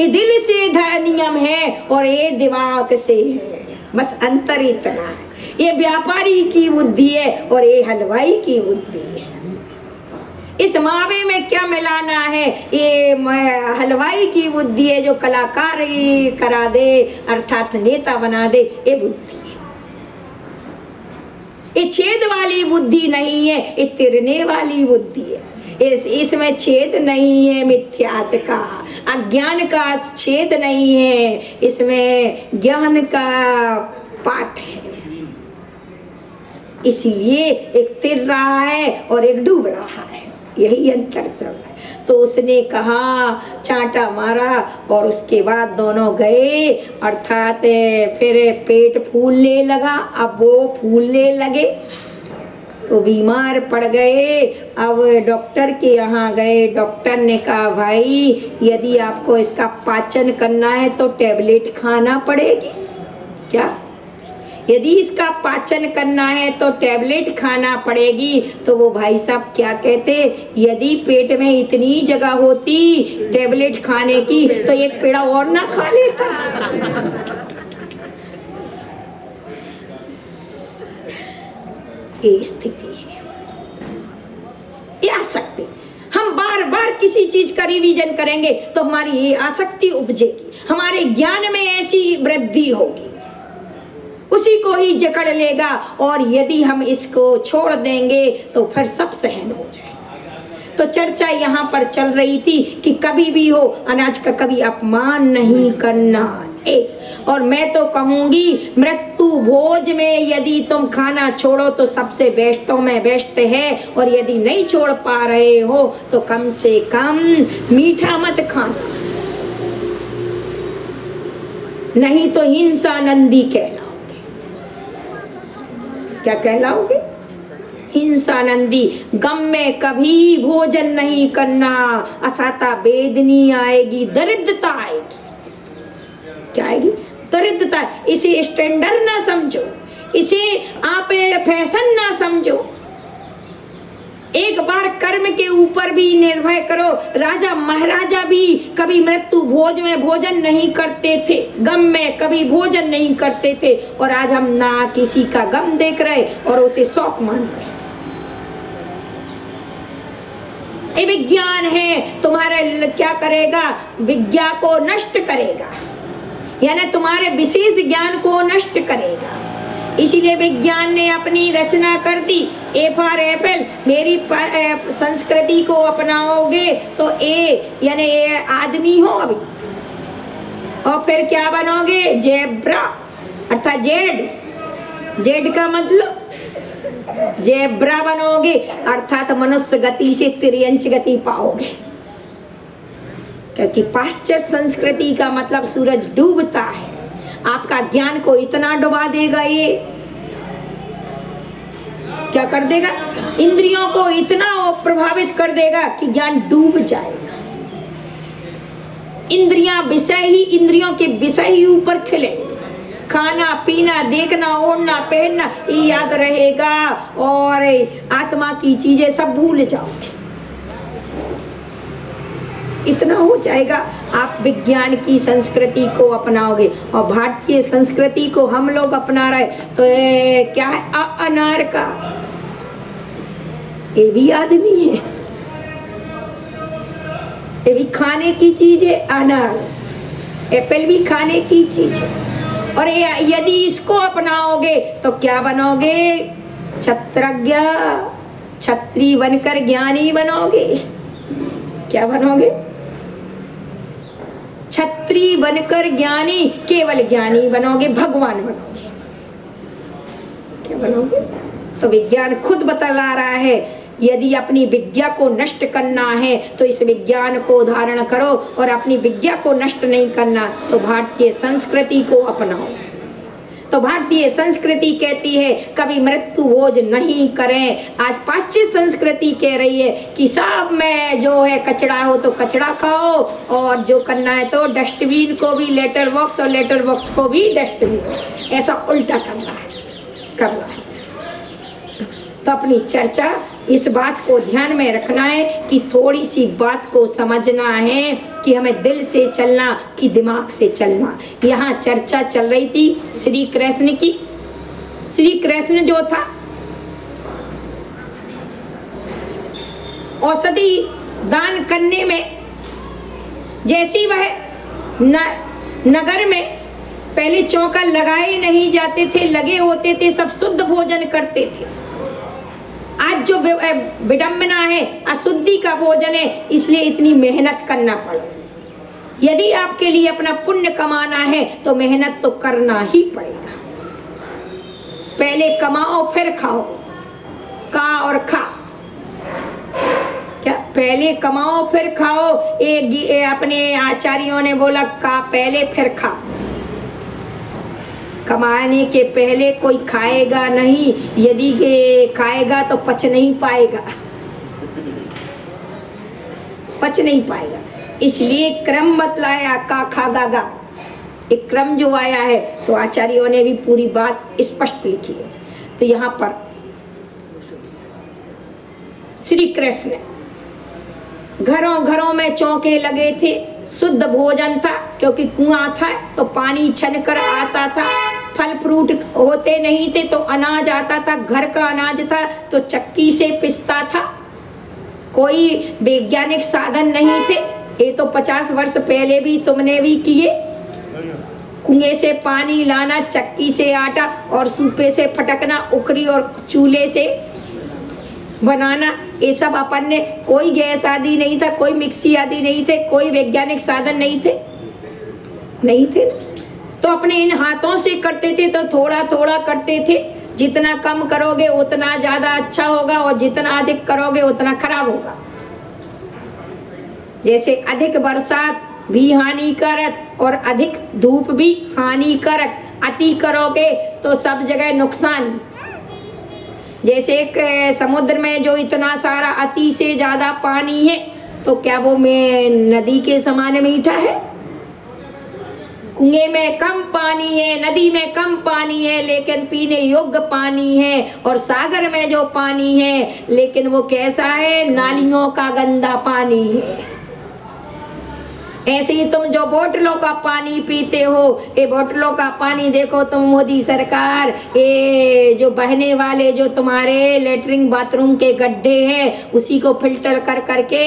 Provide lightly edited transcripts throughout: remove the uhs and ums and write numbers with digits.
ये दिल से नियम है और ये दिमाग से है, बस अंतर इतना है। ये व्यापारी की बुद्धि है और ये हलवाई की बुद्धि है। इस मावे में क्या मिलाना है? ये हलवाई की बुद्धि है जो कलाकार करा दे अर्थात नेता बना दे, ये बुद्धि है। ये छेद वाली बुद्धि नहीं है, ये तिरने वाली बुद्धि है। इसमें छेद नहीं है मिथ्यात का, अज्ञान का छेद नहीं है, इसमें ज्ञान का पाठ है। इसलिए एक तिर रहा है और एक डूब रहा है, यही अंतर चल रहा है। तो उसने कहा, चांटा मारा और उसके बाद दोनों गए, अर्थात फिर पेट फूलने लगा। अब वो फूलने लगे तो बीमार पड़ गए। अब डॉक्टर के यहाँ गए। डॉक्टर ने कहा, भाई यदि आपको इसका पाचन करना है तो टैबलेट खाना पड़ेगी। क्या? यदि इसका पाचन करना है तो टैबलेट खाना पड़ेगी। तो वो भाई साहब क्या कहते, यदि पेट में इतनी जगह होती टैबलेट खाने की तो एक पेड़ा और ना खा लेता। ये स्थिति है, ये आसक्ति। हम बार बार किसी चीज का रिवीजन करेंगे तो हमारी ये आसक्ति उपजेगी, हमारे ज्ञान में ऐसी वृद्धि होगी, उसी को ही जकड़ लेगा। और यदि हम इसको छोड़ देंगे तो फिर सब सहन हो जाएगा। तो चर्चा यहाँ पर चल रही थी कि कभी भी हो अनाज का कभी अपमान नहीं करना। और मैं तो कहूँगी मृत्यु भोज में यदि तुम खाना छोड़ो तो सबसे बेस्टों में बेस्ट है। और यदि नहीं छोड़ पा रहे हो तो कम से कम मीठा मत खाना, नहीं तो हिंसा नंदी कहलाओगे। क्या कहलाओगे? हिंसा नंदी। गम में कभी भोजन नहीं करना, असाता वेदनी आएगी, दरिद्रता आएगी। क्या आएगी? दरिद्रता। इसे स्टैंडर्ड ना समझो, इसे आप फैशन ना समझो। एक बार कर्म के ऊपर भी निर्भय करो। राजा महाराजा भी कभी मृत्यु भोज में भोजन नहीं करते थे, गम में कभी भोजन नहीं करते थे। और आज हम ना किसी का गम देख रहे और उसे शौक मान रहे। ये विज्ञान है, तुम्हारा क्या करेगा? विज्ञा को नष्ट करेगा, यानी तुम्हारे विशेष ज्ञान को नष्ट करेगा। इसीलिए विज्ञान ने अपनी रचना कर दी, ए फॉर एप्पल। मेरी संस्कृति को अपनाओगे तो ए यानी ए आदमी हो अभी, और फिर क्या बनोगे? जेब्रा अर्थात जेड का मतलब जेब्रा बनोगे, अर्थात मनुष्य गति से तिर्यंच गति पाओगे। क्योंकि पाश्चात्य संस्कृति का मतलब सूरज डूबता है। आपका ज्ञान को इतना डुबा देगा, ये क्या कर देगा? इंद्रियों को इतना प्रभावित कर देगा कि ज्ञान डूब जाएगा। इंद्रियों के विषय ही ऊपर खिले। खाना पीना देखना ओढ़ना पहनना ये याद रहेगा और आत्मा की चीजें सब भूल जाओगे। इतना हो जाएगा। आप विज्ञान की संस्कृति को अपनाओगे और भारतीय संस्कृति को हम लोग अपना रहे तो क्या है? अनार का ये भी आदमी है, ये भी खाने की चीज है। अनार एप्पल भी खाने की चीज है। और यदि इसको अपनाओगे तो क्या बनोगे? क्षत्रज्ञ, क्षत्रिय बनकर ज्ञानी बनोगे। क्या बनोगे? क्षत्रिय बनकर ज्ञानी, केवल ज्ञानी बनोगे, भगवान बनोगे। क्या बनोगे? तो विज्ञान खुद बतला रहा है, यदि अपनी विज्ञा को नष्ट करना है तो इस विज्ञान को धारण करो, और अपनी विज्ञा को नष्ट नहीं करना तो भारतीय संस्कृति को अपनाओ। तो भारतीय संस्कृति कहती है कभी मृत्यु भोज नहीं करें। आज पाश्चात्य संस्कृति कह रही है कि सब में जो है कचरा हो तो कचरा खाओ, और जो करना है तो डस्टबिन को भी लेटर बॉक्स और लेटर बॉक्स को भी डस्टबिन, ऐसा उल्टा करना है। तो अपनी चर्चा इस बात को ध्यान में रखना है कि थोड़ी सी बात को समझना है कि हमें दिल से चलना कि दिमाग से चलना। यहाँ चर्चा चल रही थी श्री कृष्ण की। श्री कृष्ण जो था औषधि दान करने में, जैसी वह नगर में पहले चौका लगाए नहीं जाते थे, लगे होते थे, सब शुद्ध भोजन करते थे। आज जो विडंबना है, अशुद्धि का भोजन है, इसलिए इतनी मेहनत करना पड़ा। यदि आपके लिए अपना पुण्य कमाना है तो मेहनत तो करना ही पड़ेगा। पहले कमाओ फिर खाओ, का और खा। क्या पहले कमाओ फिर खाओ? अपने आचार्यों ने बोला का पहले फिर खा। कमाने के पहले कोई खाएगा नहीं, यदि खाएगा तो पच नहीं पाएगा, पच नहीं पाएगा। इसलिए क्रम बतलाया का खा गा गा, एक क्रम जो आया है, तो आचार्यों ने भी पूरी बात स्पष्ट लिखी है। तो यहाँ पर श्री कृष्ण घरों घरों में चौके लगे थे, शुद्ध भोजन था, क्योंकि कुआं था तो पानी छनकर आता था। फल फ्रूट होते नहीं थे तो अनाज आता था, घर का अनाज था तो चक्की से पिसता था। कोई वैज्ञानिक साधन नहीं थे। ये तो 50 वर्ष पहले भी तुमने भी किए। कुएं से पानी लाना, चक्की से आटा और सूपे से फटकना, उखड़ी और चूल्हे से बनाना, ये सब अपन ने, कोई गैस आदि नहीं था, कोई मिक्सी आदि नहीं थे, कोई वैज्ञानिक साधन नहीं थे, नहीं थे। तो अपने इन हाथों से करते थे, तो थोड़ा थोड़ा करते थे। जितना कम करोगे उतना ज्यादा अच्छा होगा, और जितना अधिक करोगे उतना खराब होगा। जैसे अधिक बरसात भी हानिकारक और अधिक धूप भी हानिकारक, अति करोगे तो सब जगह नुकसान। जैसे एक समुद्र में जो इतना सारा अति से ज्यादा पानी है, तो क्या वो में नदी के समान मीठा है? कुएं में कम पानी है, नदी में कम पानी है, लेकिन पीने योग्य पानी है। और सागर में जो पानी है, लेकिन वो कैसा है? नालियों का गंदा पानी है। ऐसे ही तुम जो बोतलों का पानी पीते हो, ये बोतलों का पानी देखो तुम, मोदी सरकार ये जो बहने वाले जो तुम्हारे लेटरिन बाथरूम के गड्ढे हैं, उसी को फिल्टर कर करके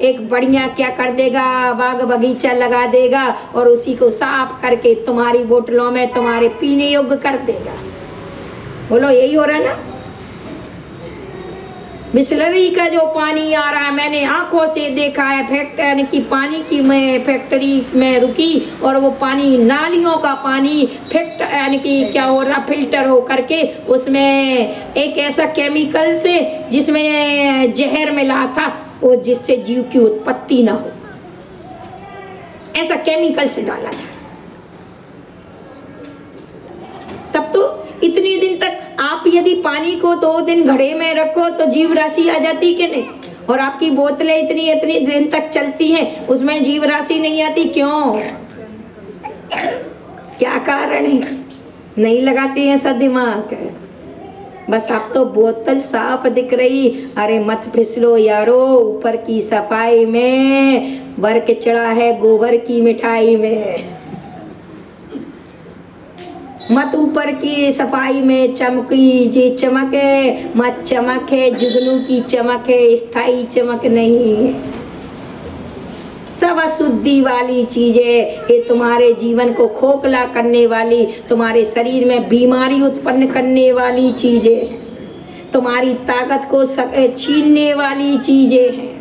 एक बढ़िया क्या कर देगा, बाग बगीचा लगा देगा, और उसी को साफ करके तुम्हारी बोतलों में तुम्हारे पीने योग्य कर देगा। बोलो यही हो रहा ना? बिस्लरी का जो पानी आ रहा है, मैंने आंखों से देखा है। फैक्ट्री की पानी की मैं फैक्ट्री में रुकी, और वो पानी नालियों का पानी यानी कि क्या हो रहा, फिल्टर हो करके उसमें एक ऐसा केमिकल से जिसमें जहर मिला था, वो जिससे जीव की उत्पत्ति ना हो, ऐसा केमिकल से डाला जाए। तब तो इतने दिन तक आप यदि पानी को 2 दिन घड़े में रखो तो जीव राशि आ जाती कि नहीं? और आपकी बोतलें इतनी इतनी दिन तक चलती हैं, उसमें जीव राशि नहीं आती, क्यों? क्या कारण है? नहीं लगाती है सब दिमाग। बस आप तो बोतल साफ दिख रही, अरे मत फिसलो यारो, ऊपर की सफाई में वर्क चढ़ा है गोबर की मिठाई में। मत ऊपर की सफाई में चमकी जी चमक है, मत चमक है जुगनू की चमक है, स्थायी चमक नहीं है। सब अशुद्धि वाली चीजें, ये तुम्हारे जीवन को खोखला करने वाली, तुम्हारे शरीर में बीमारी उत्पन्न करने वाली चीजें, तुम्हारी ताकत को छीनने वाली चीजें हैं।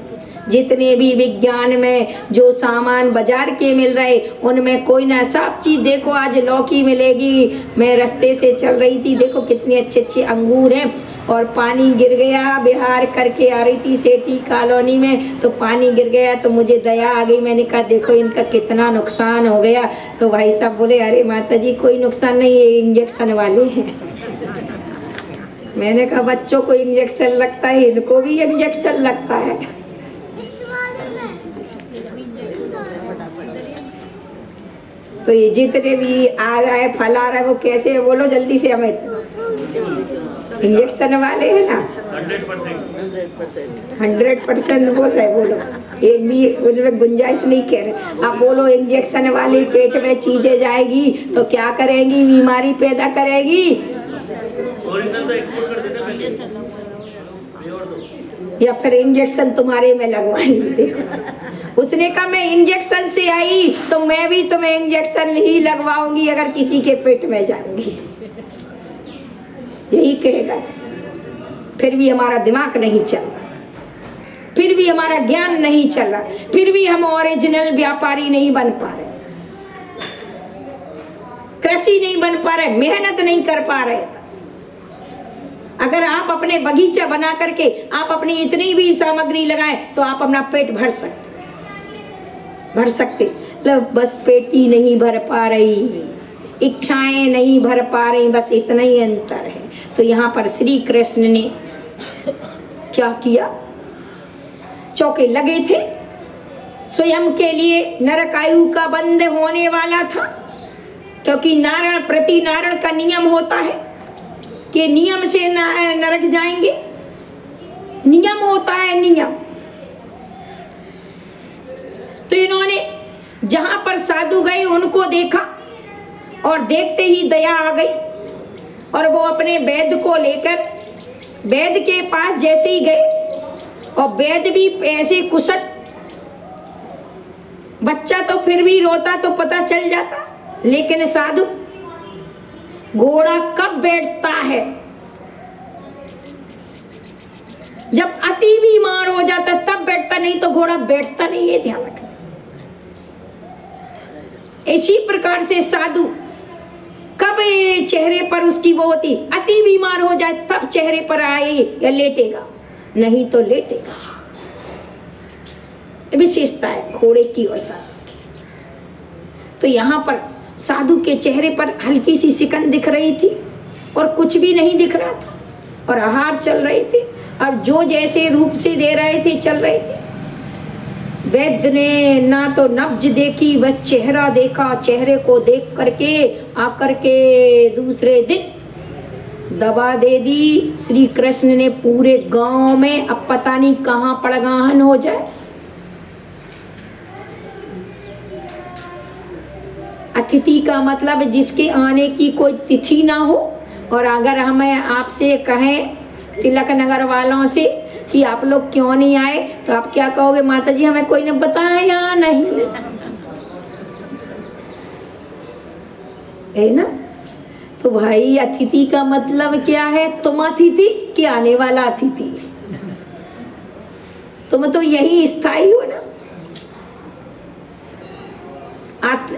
जितने भी विज्ञान में जो सामान बाजार के मिल रहे, उनमें कोई ना सब चीज। देखो आज लौकी मिलेगी, मैं रास्ते से चल रही थी, देखो कितने अच्छे अच्छे अंगूर हैं, और पानी गिर गया। बिहार करके आ रही थी सेठी कॉलोनी में, तो पानी गिर गया, तो मुझे दया आ गई। मैंने कहा देखो इनका कितना नुकसान हो गया। तो भाई साहब बोले अरे माता जी कोई नुकसान नहीं, ये इंजेक्शन वाले हैं। मैंने कहा बच्चों को इंजेक्शन लगता है, इनको भी इंजेक्शन लगता है। तो ये जितने भी आ रहा है, फल आ रहा है, वो कैसे है? बोलो जल्दी से हमें। इंजेक्शन वाले है ना, 100% बोल रहे, बोलो एक भी उनमें गुंजाइश नहीं कह रहे। आप बोलो इंजेक्शन वाली पेट में चीजें जाएगी तो क्या करेंगी, बीमारी पैदा करेगी। या फिर इंजेक्शन तुम्हारे में लगवाएंगे। देखो उसने कहा मैं इंजेक्शन से आई तो मैं भी तुम्हें इंजेक्शन ही लगवाऊंगी अगर किसी के पेट में जाऊंगी तो। यही कहेगा। फिर भी हमारा दिमाग नहीं चल रहा, फिर भी हमारा ज्ञान नहीं चल रहा, फिर भी हम ओरिजिनल व्यापारी नहीं बन पा रहे, कृषि नहीं बन पा रहे, मेहनत नहीं कर पा रहे। अगर आप अपने बगीचा बना करके आप अपनी इतनी भी सामग्री लगाएं तो आप अपना पेट भर सकते। बस पेट ही नहीं भर पा रही, इच्छाएं नहीं भर पा रही, बस इतना ही अंतर है। तो यहाँ पर श्री कृष्ण ने क्या किया, चौके लगे थे, स्वयं के लिए नरकायु का बंद होने वाला था, क्योंकि नारायण प्रति नारायण का नियम होता है कि नियम से नरक जाएंगे, नियम होता है नियम। तो इन्होंने जहां पर साधु गए उनको देखा और देखते ही दया आ गई और वो अपने वैद्य को लेकर वैद्य के पास जैसे ही गए, और वैद्य भी ऐसे कुशल, बच्चा तो फिर भी रोता तो पता चल जाता, लेकिन साधु घोड़ा कब बैठता है, जब अति बीमार हो जाता तब बैठता, नहीं तो घोड़ा बैठता नहीं है, ध्यान रखना। इसी प्रकार से साधु कब चेहरे पर उसकी वो होती, अति बीमार हो जाए तब चेहरे पर आए या लेटेगा, नहीं तो लेटेगा। विशेषता है घोड़े की और साधु की। तो यहाँ पर साधु के चेहरे पर हल्की सी सिकन दिख रही थी और कुछ भी नहीं दिख रहा था, और आहार चल रहे थे, और जो जैसे रूप से दे रहे थे चल रहे थे। वैद्य ने ना तो नब्ज देखी, बस चेहरा देखा, चेहरे को देख करके आकर के दूसरे दिन दवा दे दी। श्री कृष्ण ने पूरे गांव में, अब पता नहीं कहाँ पड़गाहन हो जाए। अतिथि का मतलब जिसके आने की कोई तिथि ना हो, और अगर हमें आपसे कहें तिलक नगर वालों से कि आप लोग क्यों नहीं आए, तो आप क्या कहोगे, माता जी हमें कोई ने बताया नहीं, है ना। तो भाई अतिथि का मतलब क्या है, तुम अतिथि कि आने वाला अतिथि, तुम तो यही स्थायी हो ना,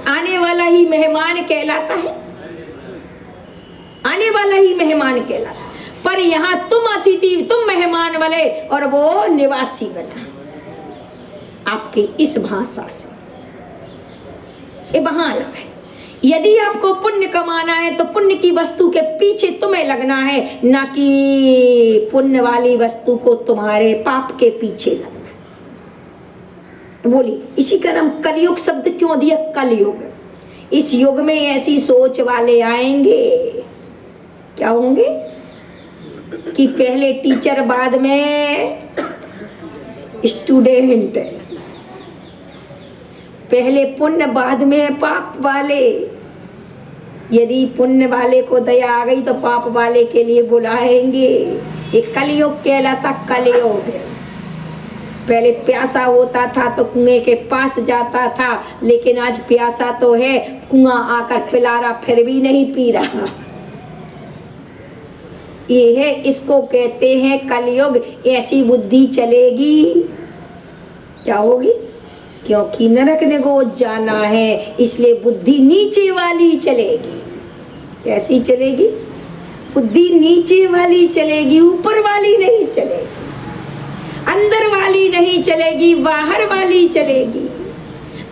आने वाला ही मेहमान कहलाता है, आने वाला ही मेहमान कहलाता है। पर यहाँ तुम अतिथि, तुम मेहमान वाले और वो निवासी बना, आपकी इस भाषा से ये बहाना है। यदि आपको पुण्य कमाना है तो पुण्य की वस्तु के पीछे तुम्हें लगना है, ना कि पुण्य वाली वस्तु को तुम्हारे पाप के पीछे लगना। बोली इसी का नाम कलयुग शब्द क्यों दिया, कलयुग। इस युग में ऐसी सोच वाले आएंगे, क्या होंगे कि पहले टीचर बाद में स्टूडेंट, पहले पुण्य बाद में पाप वाले। यदि पुण्य वाले को दया आ गई तो पाप वाले के लिए बुलाएंगे। ये कलयुग कहलाता, कलयुग। पहले प्यासा होता था तो कुएं के पास जाता था, लेकिन आज प्यासा तो है, कुआं आकर पिला रहा फिर भी नहीं पी रहा। ये है, इसको कहते हैं कलयुग। ऐसी बुद्धि चलेगी, क्या होगी, क्योंकि नरक में गोद जाना है, इसलिए बुद्धि नीचे वाली चलेगी। कैसी चलेगी, बुद्धि नीचे वाली चलेगी, ऊपर वाली नहीं चलेगी, अंदर वाली नहीं चलेगी, बाहर वाली चलेगी।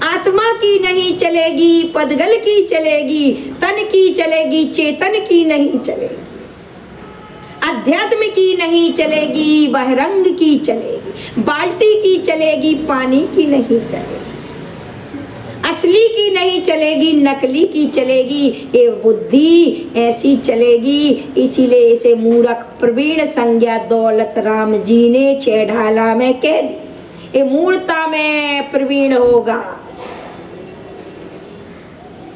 आत्मा की नहीं चलेगी, पदगल की चलेगी, तन की चलेगी, चेतन की नहीं चलेगी। अध्यात्म की नहीं चलेगी, बहिरंग की चलेगी। बाल्टी की चलेगी, पानी की नहीं चलेगी। असली की नहीं चलेगी, नकली की चलेगी, ये बुद्धि ऐसी चलेगी। इसीलिए इसे मूर्ख प्रवीण संज्ञा दौलत राम जी ने छेड़ाला में कह दी। ये मूर्खता में प्रवीण होगा।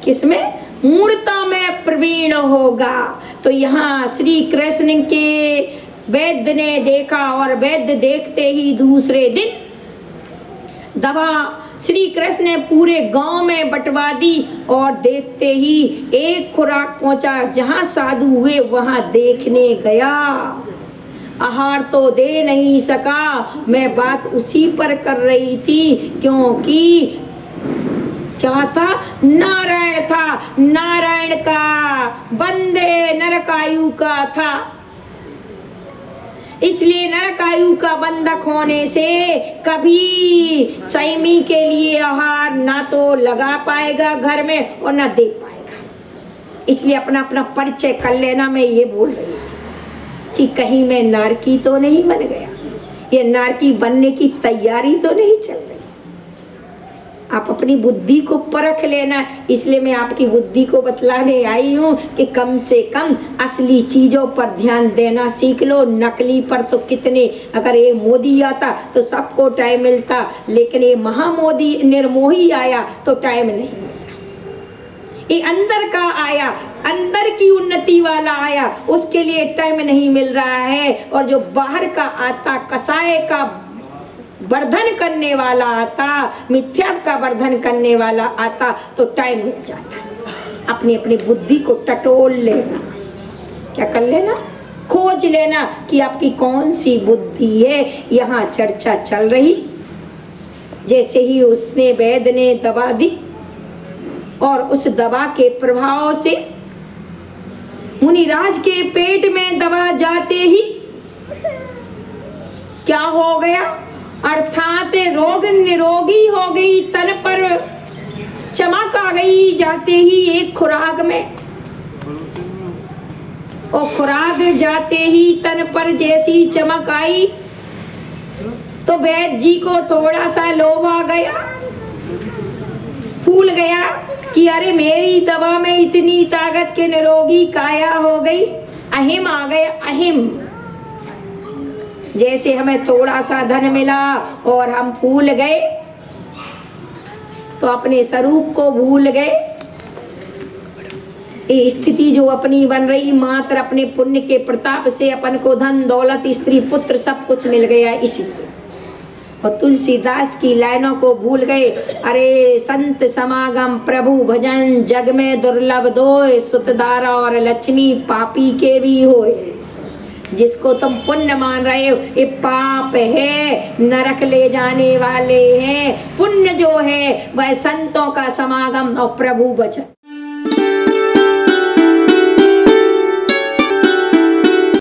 किसमें? मूर्खता में प्रवीण होगा। तो यहाँ श्री कृष्ण के वैद्य ने देखा और वैद्य देखते ही दूसरे दिन दवा श्री कृष्ण ने पूरे गांव में बंटवा दी और देखते ही एक खुराक पहुंचा। जहां साधु हुए वहां देखने गया, आहार तो दे नहीं सका। मैं बात उसी पर कर रही थी, क्योंकि क्या था? नारायण था। नारायण का बंदे नरकायु का था, इसलिए नरकायु का बंधक होने से कभी संयमी के लिए आहार ना तो लगा पाएगा घर में और ना दे पाएगा। इसलिए अपना अपना परिचय कर लेना। मैं ये बोल रही थी कि कहीं मैं नारकी तो नहीं बन गया, ये नारकी बनने की तैयारी तो नहीं चल रही। आप अपनी बुद्धि को परख लेना। इसलिए मैं आपकी बुद्धि को बतलाने आई हूँ कि कम से कम असली चीजों पर ध्यान देना सीख लो। नकली पर तो कितने, अगर ये मोदी आता तो सबको टाइम मिलता, लेकिन ये महामोदी निर्मोही आया तो टाइम नहीं मिला। ये अंदर का आया, अंदर की उन्नति वाला आया, उसके लिए टाइम नहीं मिल रहा है। और जो बाहर का आता, कसाय का वर्धन करने वाला आता, मिथ्या का वर्धन करने वाला आता तो टाइम मिल जाता। अपनी अपनी बुद्धि को टटोल लेना। क्या कर लेना? खोज लेना कि आपकी कौन सी बुद्धि है। यहाँ चर्चा चल रही। जैसे ही उसने वैद्य ने दवा दी और उस दवा के प्रभाव से मुनिराज के पेट में दवा जाते ही क्या हो गया? अर्थात रोग निरोगी हो गई, तन पर चमक आ गई जाते ही एक खुराक में। और खुराक जाते ही तन पर जैसी चमक आई तो वैद्य जी को थोड़ा सा लोभ आ गया, फूल गया कि अरे मेरी दवा में इतनी ताकत के निरोगी काया हो गई। अहिम आ गया, अहिम। जैसे हमें थोड़ा सा धन मिला और हम फूल गए तो अपने स्वरूप को भूल गए। ये स्थिति जो अपनी बन रही, मात्र अपने पुण्य के प्रताप से अपन को धन दौलत स्त्री पुत्र सब कुछ मिल गया, इसलिए। और तुलसीदास की लाइनों को भूल गए। अरे संत समागम प्रभु भजन जग में दुर्लभ दोय, सुतदारा और लक्ष्मी पापी के भी होए। जिसको तुम पुण्य मान रहे हो ये पाप है, नरक ले जाने वाले हैं। पुण्य जो है वह संतों का समागम और प्रभु भजन।